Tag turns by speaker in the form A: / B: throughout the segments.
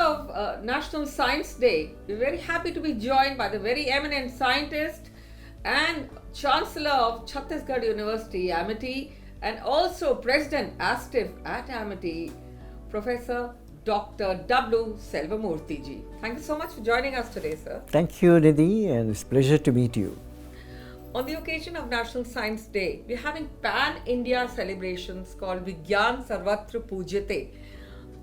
A: of National Science Day, we're very happy to be joined by the very eminent scientist and Chancellor of Chhattisgarh University, Amity, and also President ASTIF at Amity, Professor Dr. W. Selva Murthy ji. Thank you so much for joining us today, sir.
B: Thank you, Nidhi, and it's a pleasure to meet you.
A: On the occasion of National Science Day, we're having Pan-India celebrations called Vigyan Sarvatra Pujyate.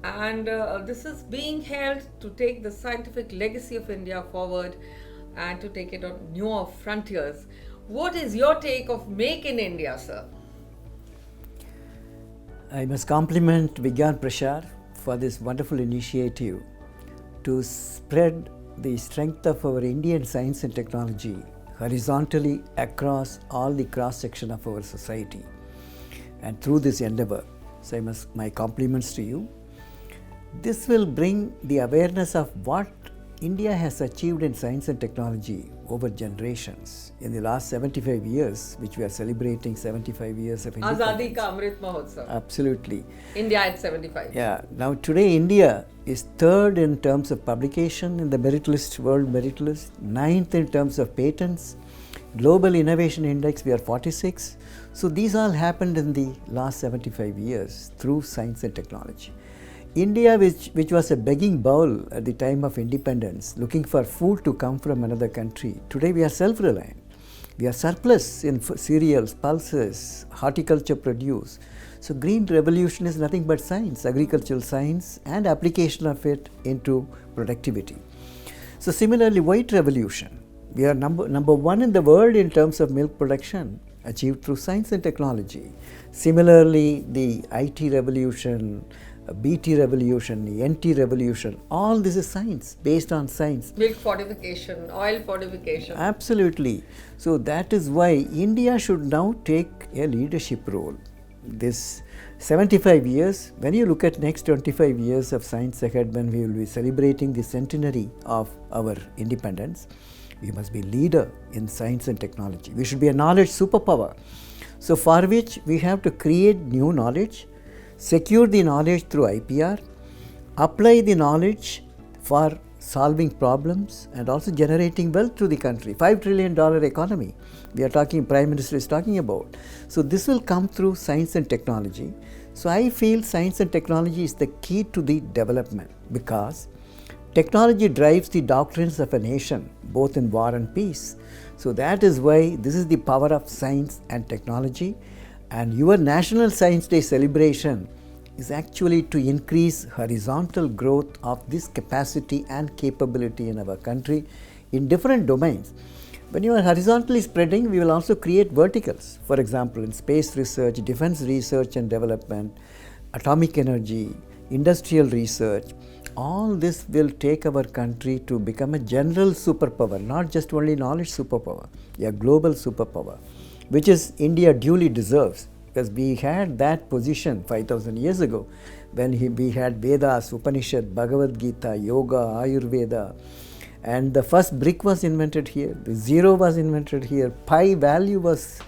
A: And this is being held to take the scientific legacy of India forward and to take it on newer frontiers. What is your take of Make in India, sir?
B: I must compliment Vigyan Prashar for this wonderful initiative to spread the strength of our Indian science and technology horizontally across all the cross-section of our society and through this endeavor. So my compliments to you. This will bring the awareness of what India has achieved in science and technology over generations. In the last 75 years, which we are celebrating 75 years of independence.
A: Azadi Ka Amrit Mahotsav.
B: Absolutely.
A: India at 75.
B: Yeah. Now today India is third in terms of publication in the merit list, world merit list, ninth in terms of patents. Global Innovation Index, we are 46. So these all happened in the last 75 years through science and technology. India, which was a begging bowl at the time of independence, looking for food to come from another country, today we are self-reliant. We are surplus in cereals, pulses, horticulture produce. So green revolution is nothing but science, agricultural science and application of it into productivity. So similarly, white revolution. We are number one in the world in terms of milk production, achieved through science and technology. Similarly, the IT revolution, BT revolution, the NT revolution, all this is science, based on science.
A: Milk fortification, oil fortification.
B: Absolutely. So that is why India should now take a leadership role. This 75 years, when you look at next 25 years of science ahead, when we will be celebrating the centenary of our independence, we must be leader in science and technology. We should be a knowledge superpower. So for which we have to create new knowledge, secure the knowledge through IPR, apply the knowledge for solving problems and also generating wealth to the country. $5 trillion economy we are talking, Prime Minister is talking about. So this will come through science and technology. So I feel science and technology is the key to the development because technology drives the doctrines of a nation, both in war and peace. So that is why this is the power of science and technology. And your National Science Day celebration is actually to increase horizontal growth of this capacity and capability in our country in different domains. When you are horizontally spreading, we will also create verticals. For example, in space research, defense research and development, atomic energy, industrial research, all this will take our country to become a general superpower, not just only knowledge superpower, a global superpower, which is India duly deserves, because we had that position 5,000 years ago when we had Vedas, Upanishad, Bhagavad Gita, Yoga, Ayurveda, and the first brick was invented here, the zero was invented here, pi value was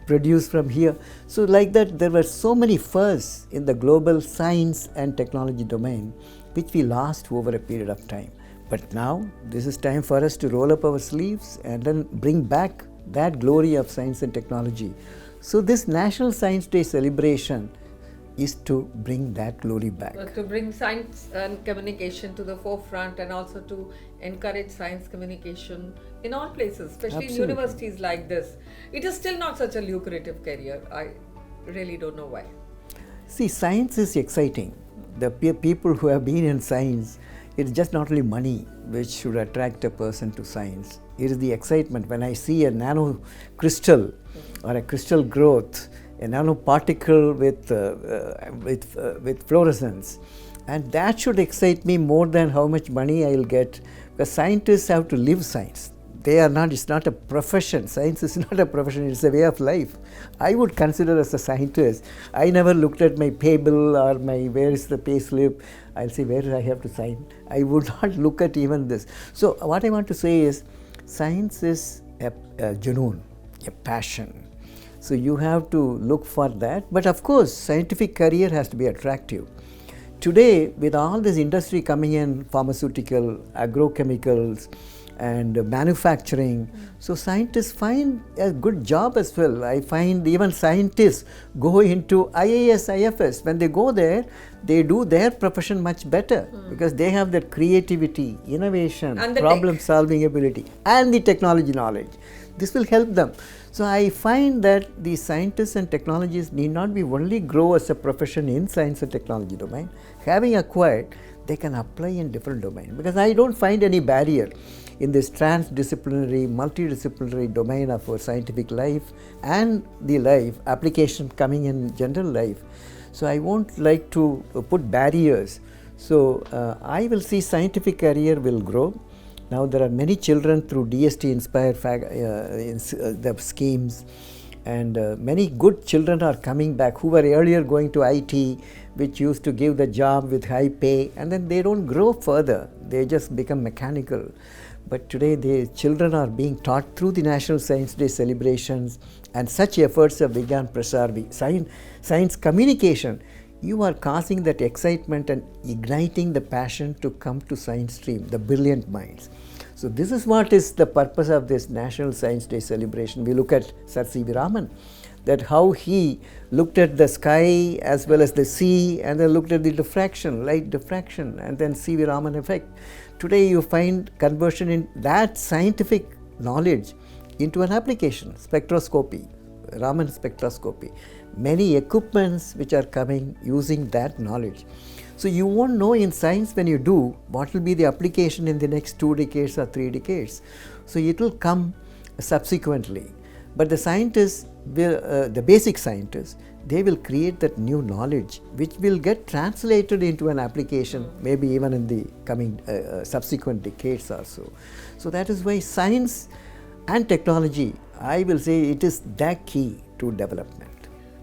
B: produced from here. So like that, there were so many firsts in the global science and technology domain which we lost over a period of time. But now this is time for us to roll up our sleeves and then bring back that glory of science and technology. So this National Science Day celebration is to bring that glory back.
A: To bring science and communication to the forefront and also to encourage science communication in all places, especially
B: Absolutely.
A: in universities like this. It is still not such a lucrative career. I really don't know why.
B: See, science is exciting. The people who have been in science, it's just not only money which should attract a person to science. It is the excitement. When I see a nano crystal or a crystal growth, a nanoparticle with fluorescence, and that should excite me more than how much money I will get, because scientists have to live science. They are not, it's not a profession. Science is not a profession, it's a way of life. I would consider as a scientist, I never looked at my pay bill or where is the pay slip. I'll say, where do I have to sign? I would not look at even this. So what I want to say is, science is a junoon, a passion. So you have to look for that. But of course, scientific career has to be attractive. today, with all this industry coming in, pharmaceutical, agrochemicals, and manufacturing, so scientists find a good job as well. I find even scientists go into IAS, IFS. When they go there, they do their profession much better because they have that creativity, innovation,
A: And the
B: problem solving ability, and the technology knowledge. This will help them. So I find that the scientists and technologists need not be only grow as a profession in science and technology domain. Having acquired, they can apply in different domains, because I don't find any barrier in this transdisciplinary, multidisciplinary domain of our scientific life and the life application coming in general life. So I won't like to put barriers. So I will see scientific career will grow. Now there are many children through DST inspired the schemes, and many good children are coming back who were earlier going to IT, which used to give the job with high pay, and then they don't grow further, they just become mechanical. But today the children are being taught through the National Science Day celebrations and such efforts of Vigyan Prasar, science communication. You are causing that excitement and igniting the passion to come to science stream, the brilliant minds. So this is what is the purpose of this National Science Day celebration. We look at Sir C.V. Raman, that how he looked at the sky as well as the sea, and then looked at the diffraction, light diffraction, and then C.V. Raman effect. Today you find conversion in that scientific knowledge into an application, spectroscopy, Raman spectroscopy, many equipments which are coming using that knowledge. So you won't know in science when you do what will be the application in the next 2 decades or 3 decades. So it will come subsequently. But the scientists will, the basic scientists, they will create that new knowledge which will get translated into an application, maybe even in the coming subsequent decades or so. So that is why science and technology, I will say, it is the key to development.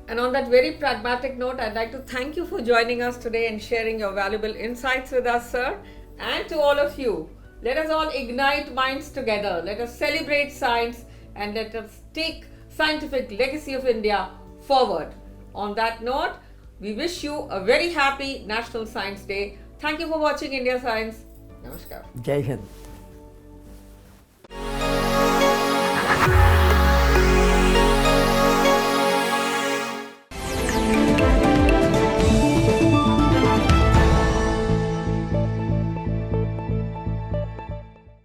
A: And on that very pragmatic note, I'd like to thank you for joining us today and sharing your valuable insights with us, sir. And to all of you, let us all ignite minds together. Let us celebrate science and let us take scientific legacy of India forward. On that note, we wish you a very happy National Science Day. Thank you for watching India Science. Namaskar.
B: Jai Hind.